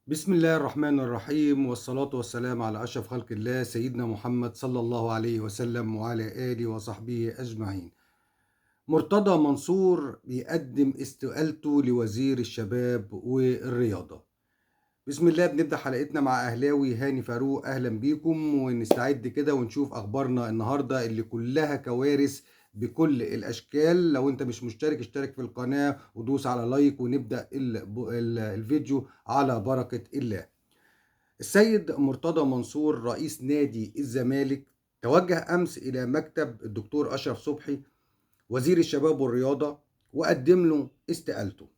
بسم الله الرحمن الرحيم والصلاة والسلام على أشرف خلق الله سيدنا محمد صلى الله عليه وسلم وعلى آله وصحبه أجمعين. مرتضى منصور بيقدم استقالته لوزير الشباب والرياضة. بسم الله بنبدأ حلقتنا مع أهلاوي هاني فاروق. أهلا بيكم ونستعد كده ونشوف أخبارنا النهاردة اللي كلها كوارث بكل الأشكال. لو أنت مش مشترك اشترك في القناة ودوس على لايك ونبدأ الفيديو على بركة الله. السيد مرتضى منصور رئيس نادي الزمالك توجه أمس إلى مكتب الدكتور أشرف صبحي وزير الشباب والرياضة وقدم له استقالته.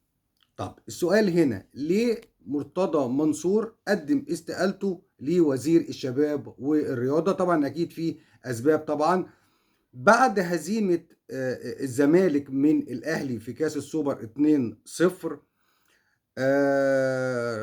طب السؤال هنا، ليه مرتضى منصور قدم استقالته لوزير الشباب والرياضة؟ طبعا أكيد في أسباب. طبعا بعد هزيمة الزمالك من الأهلي في كأس السوبر 2-0،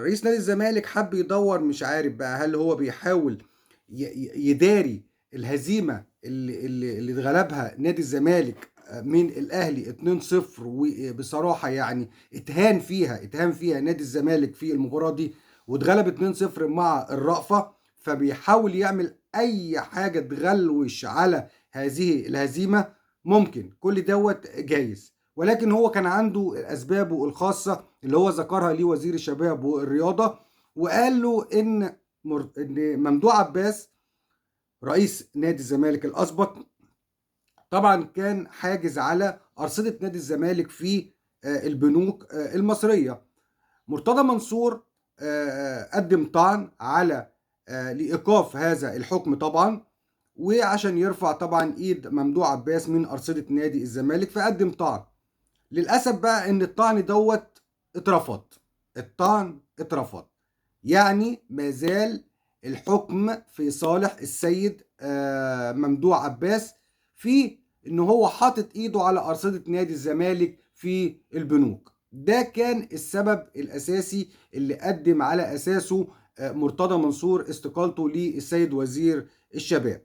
رئيس نادي الزمالك حب يدور، مش عارف بقى هل هو بيحاول يداري الهزيمة اللي اتغلبها نادي الزمالك من الاهلي 2-0. وبصراحة يعني اتهان فيها نادي الزمالك في المباراة دي واتغلب 2-0 مع الرأفة، فبيحاول يعمل اي حاجة تغلوش على هذه الهزيمة. ممكن كل دوت جايز، ولكن هو كان عنده اسبابه الخاصة اللي هو ذكرها ليه وزير الشباب والرياضة. وقال له ان ممدوح عباس رئيس نادي الزمالك الاسبق طبعا كان حاجز على ارصده نادي الزمالك في البنوك المصريه. مرتضى منصور قدم طعن على لايقاف هذا الحكم طبعا، وعشان يرفع طبعا ايد ممدوح عباس من ارصده نادي الزمالك فقدم طعن. للاسف بقى ان الطعن دوت اترفض. الطعن اترفض، يعني ما زال الحكم في صالح السيد ممدوح عباس في ان هو حاطط ايده على ارصده نادي الزمالك في البنوك. ده كان السبب الاساسي اللي قدم على اساسه مرتضى منصور استقالته للسيد وزير الشباب.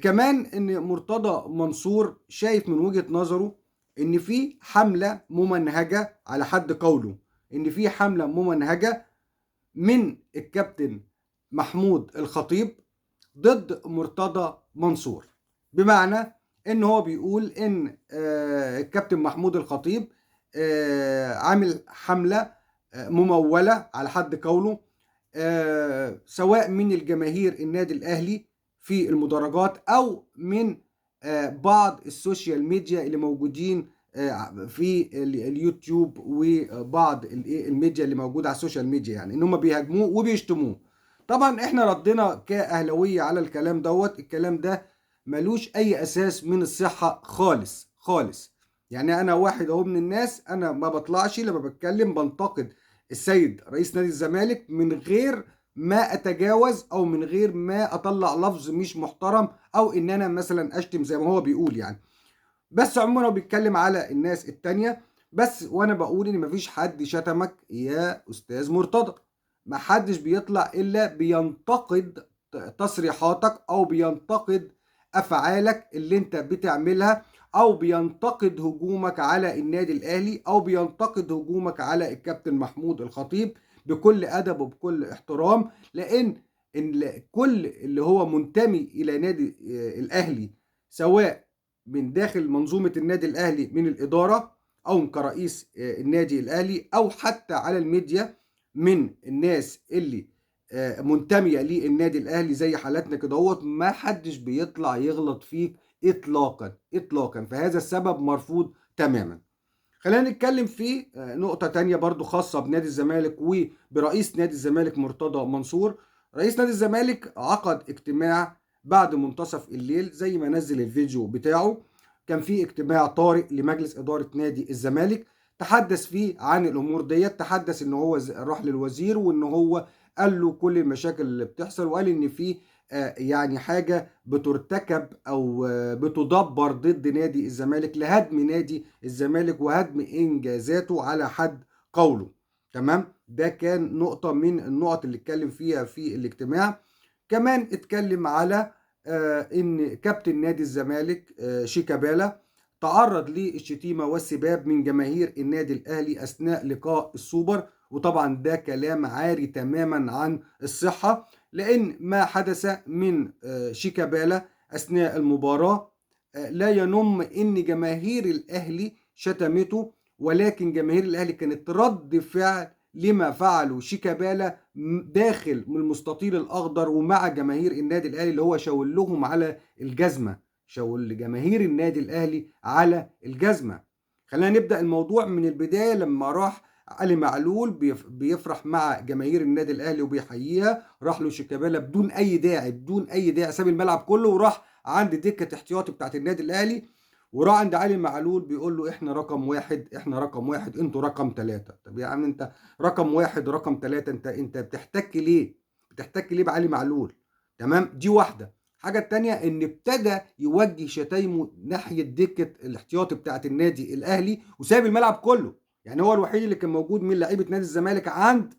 كمان ان مرتضى منصور شايف من وجهة نظره ان في حملة ممنهجة، على حد قوله ان في حملة ممنهجة من الكابتن محمود الخطيب ضد مرتضى منصور. بمعنى ان هو بيقول ان الكابتن محمود الخطيب عامل حملة ممولة على حد قوله، سواء من الجماهير النادي الاهلي في المدرجات او من بعض السوشيال ميديا اللي موجودين في اليوتيوب وبعض الميديا اللي موجوده على السوشيال ميديا، يعني ان هم بيهاجموه وبيشتموه. طبعا احنا ردنا كاهلاويه على الكلام دوت. الكلام ده ملوش اي اساس من الصحه خالص خالص. يعني انا واحد اهو من الناس، انا ما بطلعش لما بتكلم بنتقد السيد رئيس نادي الزمالك من غير ما اتجاوز او من غير ما اطلع لفظ مش محترم او ان انا مثلا اشتم زي ما هو بيقول يعني. بس عموما هو بيتكلم على الناس التانية بس، وانا بقول ان مفيش حد شتمك يا استاذ مرتضى. محدش بيطلع الا بينتقد تصريحاتك او بينتقد افعالك اللي انت بتعملها، او بينتقد هجومك على النادي الاهلي، او بينتقد هجومك على الكابتن محمود الخطيب بكل ادب وبكل احترام. لان كل اللي هو منتمي الى نادي الاهلي، سواء من داخل منظومة النادي الأهلي من الإدارة أو كرئيس النادي الأهلي، أو حتى على الميديا من الناس اللي منتمية للنادي الأهلي زي حالاتنا كده هوت، ما حدش بيطلع يغلط فيك إطلاقا إطلاقا. فهذا السبب مرفوض تماما. خلينا نتكلم في نقطة تانية برضو خاصة بنادي الزمالك وبرئيس نادي الزمالك مرتضى منصور. رئيس نادي الزمالك عقد اجتماع بعد منتصف الليل زي ما نزل الفيديو بتاعه. كان في اجتماع طارئ لمجلس إدارة نادي الزمالك تحدث فيه عن الأمور ديت. تحدث إن هو راح للوزير وإن هو قال له كل المشاكل اللي بتحصل، وقال إن في يعني حاجة بترتكب أو بتدبر ضد نادي الزمالك لهدم نادي الزمالك وهدم إنجازاته على حد قوله. تمام، ده كان نقطة من النقط اللي اتكلم فيها في الاجتماع. كمان اتكلم على إن كابتن نادي الزمالك شيكابالا تعرض للشتيمة والسباب من جماهير النادي الأهلي أثناء لقاء السوبر، وطبعا ده كلام عاري تماما عن الصحة، لأن ما حدث من شيكابالا أثناء المباراة لا ينم إن جماهير الأهلي شتمته، ولكن جماهير الأهلي كانت رد فعل لما فعله شيكابالا داخل من المستطيل الأخضر ومع جماهير النادي الأهلي، اللي هو شاور لهم على الجزمة، شاور لجماهير النادي الأهلي على الجزمة. خلينا نبدأ الموضوع من البداية. لما راح علي معلول بيفرح مع جماهير النادي الاهلي وبيحييها، راح له شيكابالا بدون اي داعي، بدون اي داعي، ساب الملعب كله وراح عند دكه احتياطي بتاعت النادي الاهلي، وراح عند علي معلول بيقول له احنا رقم واحد، احنا رقم واحد، انتوا رقم ثلاثة. طب يا عم انت رقم واحد ورقم ثلاثة، انت بتحتك ليه؟ بتحتك ليه بعلي معلول؟ تمام، دي واحدة. الحاجة التانية ان ابتدى يوجه شتايمه ناحية دكة الاحتياطي بتاعت النادي الاهلي وساب الملعب كله. يعني هو الوحيد اللي كان موجود من لعيبه نادي الزمالك عند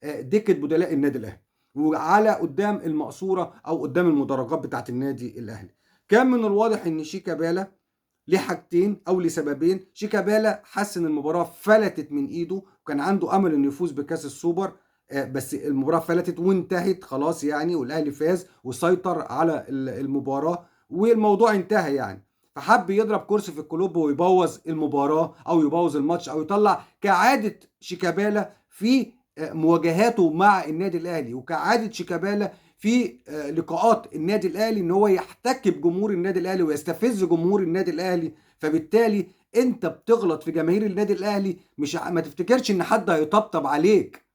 دكه بدلاء النادي الاهلي، وعلى قدام المقصوره او قدام المدرجات بتاعه النادي الاهلي. كان من الواضح ان شيكابالا لحاجتين او لسببين. شيكابالا حس ان المباراه فلتت من ايده، وكان عنده امل انه يفوز بكاس السوبر، بس المباراه فلتت وانتهت خلاص يعني، والاهلي فاز وسيطر على المباراه والموضوع انتهى يعني. فحب يضرب كرسي في الكلوب ويبوظ المباراه او يبوظ الماتش او يطلع كعاده شيكابالا في مواجهاته مع النادي الاهلي، وكعاده شيكابالا في لقاءات النادي الاهلي ان هو يحتك بجمهور النادي الاهلي ويستفز جمهور النادي الاهلي. فبالتالي انت بتغلط في جماهير النادي الاهلي، مش ما تفتكرش ان حد هيطبطب عليك.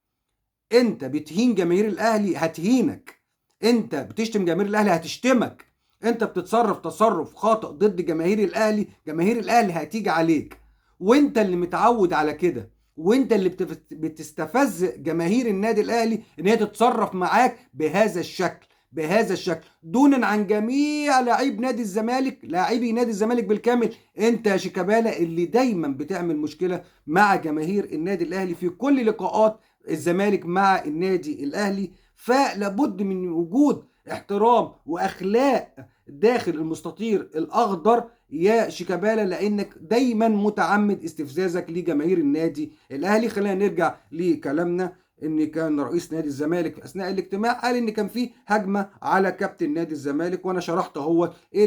انت بتهين جماهير الاهلي هتهينك، انت بتشتم جماهير الاهلي هتشتمك، انت بتتصرف تصرف خاطئ ضد جماهير الاهلي، جماهير الاهلي هتيجي عليك. وانت اللي متعود على كده، وانت اللي بتستفز جماهير النادي الاهلي ان هي تتصرف معاك بهذا الشكل، بهذا الشكل دونا عن جميع لاعبي نادي الزمالك، لاعبي نادي الزمالك بالكامل. انت يا شيكابالا اللي دايما بتعمل مشكله مع جماهير النادي الاهلي في كل لقاءات الزمالك مع النادي الاهلي. فلابد من وجود احترام واخلاق داخل المستطيل الاخضر يا شيكابالا، لانك دايما متعمد استفزازك لجماهير النادي الاهلي. خلينا نرجع لكلامنا. ان كان رئيس نادي الزمالك في اثناء الاجتماع قال ان كان في هجمه على كابتن نادي الزمالك، وانا شرحت هو ايه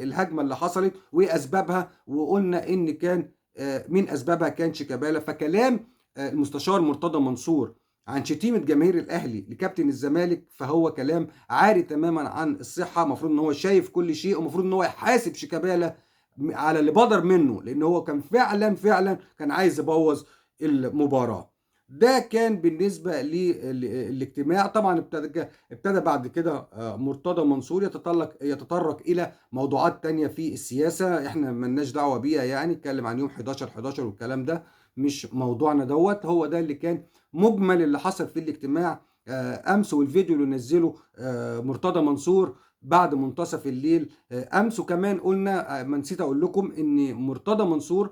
الهجمه اللي حصلت وايه اسبابها، وقلنا ان كان من اسبابها كان شيكابالا. فكلام المستشار مرتضى منصور عن شتيمة جماهير الأهلي لكابتن الزمالك فهو كلام عاري تماما عن الصحة. المفروض إن هو شايف كل شيء، ومفروض إن هو يحاسب شيكابالا على اللي بدر منه، لأن هو كان فعلا كان عايز يبوظ المباراة. ده كان بالنسبة للاجتماع. طبعا ابتدى بعد كده مرتضى منصور يتطرق إلى موضوعات تانية في السياسة احنا ملناش دعوة بيها، يعني اتكلم عن يوم 11/11 والكلام ده مش موضوعنا دوت. هو ده اللي كان مجمل اللي حصل في الاجتماع امس، والفيديو اللي نزله مرتضى منصور بعد منتصف الليل امس. وكمان قلنا ما نسيت اقول لكم ان مرتضى منصور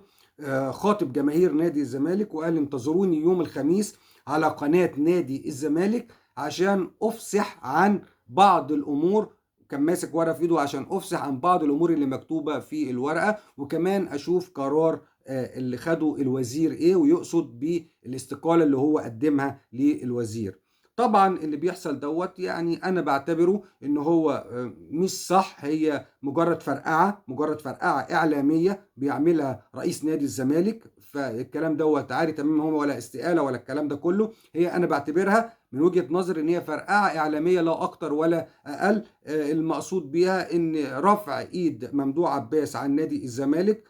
خاطب جماهير نادي الزمالك وقال انتظروني يوم الخميس على قناة نادي الزمالك عشان افصح عن بعض الامور. كان ماسك ورقه في ايده عشان افصح عن بعض الامور اللي مكتوبه في الورقه، وكمان اشوف قرار اللي خده الوزير ايه، ويقصد بالاستقالة اللي هو قدمها للوزير. طبعا اللي بيحصل دوت يعني انا بعتبره ان هو مش صح، هي مجرد فرقعة، مجرد فرقعة اعلامية بيعملها رئيس نادي الزمالك. فالكلام دوت عاري تماما، هو ولا استقالة ولا الكلام ده كله. هي انا بعتبرها من وجهة نظر ان هي فرقعة اعلامية لا اكتر ولا اقل. المقصود بيها ان رفع ايد ممدوح عباس عن نادي الزمالك،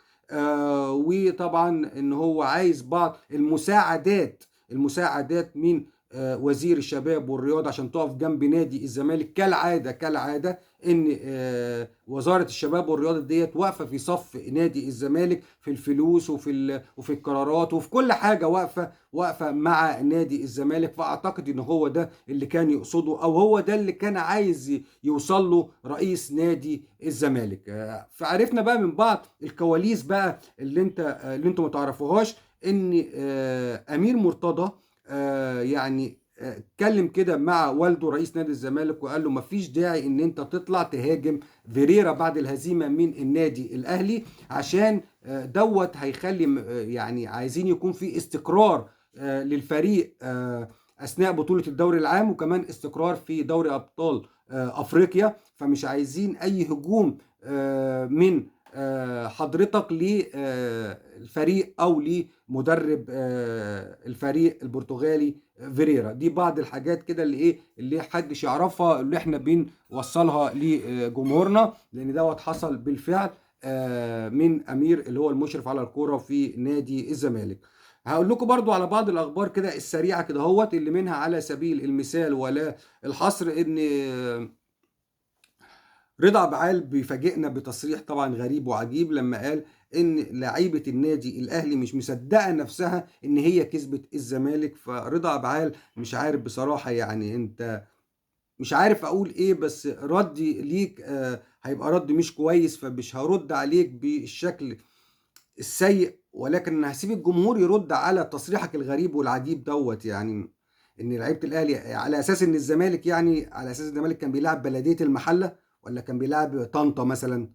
وطبعا ان هو عايز بعض المساعدات من وزير الشباب والرياضة عشان تقف جنب نادي الزمالك. كالعادة ان وزارة الشباب والرياضة ديت واقفة في صف نادي الزمالك في الفلوس وفي القرارات وفي كل حاجة، واقفة مع نادي الزمالك. فاعتقد ان هو ده اللي كان يقصده، او هو ده اللي كان عايز يوصل له رئيس نادي الزمالك. فعرفنا بقى من بعض الكواليس بقى اللي انتوا ما تعرفوهاش، ان امير مرتضى يعني اتكلم كده مع والده رئيس نادي الزمالك وقال له مفيش داعي ان انت تطلع تهاجم فيريرا بعد الهزيمة من النادي الاهلي، عشان دوت هيخلي يعني عايزين يكون في استقرار للفريق اثناء بطوله الدوري العام، وكمان استقرار في دوري ابطال افريقيا. فمش عايزين اي هجوم من حضرتك للفريق او لمدرب الفريق البرتغالي فيريرا. دي بعض الحاجات كده اللي ايه اللي حدش يعرفها، اللي احنا بنوصلها لجمهورنا، لان دوت حصل بالفعل من امير اللي هو المشرف على الكوره في نادي الزمالك. هقول لكم برضو على بعض الاخبار كده السريعه كده هوت، اللي منها على سبيل المثال ولا الحصر، ان رضا عبعال بيفاجئنا بتصريح طبعا غريب وعجيب، لما قال ان لعيبه النادي الاهلي مش مصدقه نفسها ان هي كسبت الزمالك. فرضا عبعال مش عارف بصراحه، يعني انت مش عارف اقول ايه، بس ردي ليك هيبقى رد مش كويس، فمش هرد عليك بالشكل السيء، ولكن انا هسيب الجمهور يرد على تصريحك الغريب والعجيب دوت. يعني ان لعيبه الاهلي على اساس ان الزمالك، يعني على اساس الزمالك كان بيلعب بلديه المحله ولا كان بيلعب طنطا مثلا؟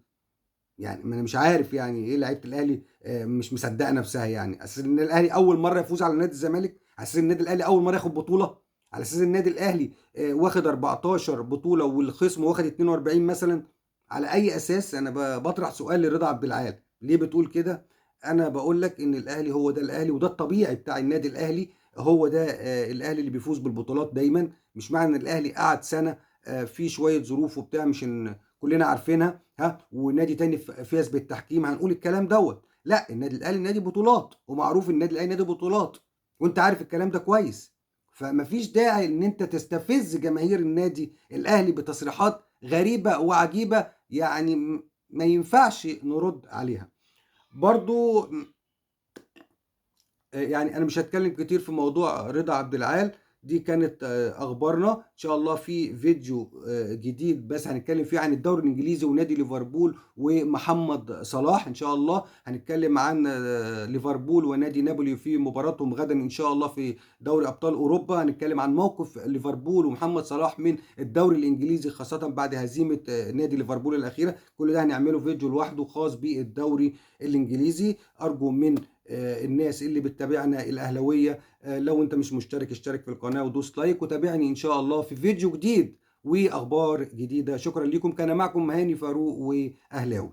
يعني ما انا مش عارف يعني ايه لعيبه الاهلي مش مصدقه نفسها، يعني اساس ان الاهلي اول مره يفوز على نادي الزمالك، على اساس ان النادي الاهلي اول مره ياخد بطوله، على اساس ان النادي الاهلي واخد 14 بطوله والخصم واخد 42 مثلا. على اي اساس؟ انا بطرح سؤال لرضا عبد العال، ليه بتقول كده؟ انا بقول لك ان الاهلي هو ده الاهلي، وده الطبيعي بتاع النادي الاهلي، هو ده الاهلي اللي بيفوز بالبطولات دايما. مش معنى ان الاهلي قعد سنه في شويه ظروف وبتاع مش ان كلنا عارفينها ونادي تاني فاز بالتحكيم هنقول الكلام دوت. لا، النادي الاهلي نادي بطولات، ومعروف النادي الاهلي نادي بطولات، وانت عارف الكلام ده كويس. فمفيش داعي ان انت تستفز جماهير النادي الاهلي بتصريحات غريبه وعجيبه، يعني ما ينفعش نرد عليها. برضو يعني انا مش هتكلم كتير في موضوع رضا عبد العال. دي كانت اخبارنا. ان شاء الله في فيديو جديد بس هنتكلم فيه عن الدوري الانجليزي ونادي ليفربول ومحمد صلاح. ان شاء الله هنتكلم عن ليفربول ونادي نابولي في مباراتهم غدا ان شاء الله في دوري ابطال اوروبا. هنتكلم عن موقف ليفربول ومحمد صلاح من الدوري الانجليزي، خاصة بعد هزيمة نادي ليفربول الاخيرة. كل ده هنعمله فيديو لوحده خاص بالدوري الانجليزي. ارجو من الناس اللي بتتابعنا الاهلاويه، لو انت مش مشترك اشترك في القناه ودوس لايك، وتابعني ان شاء الله في فيديو جديد واخبار جديده. شكرا لكم، كان معكم هاني فاروق واهلاوي.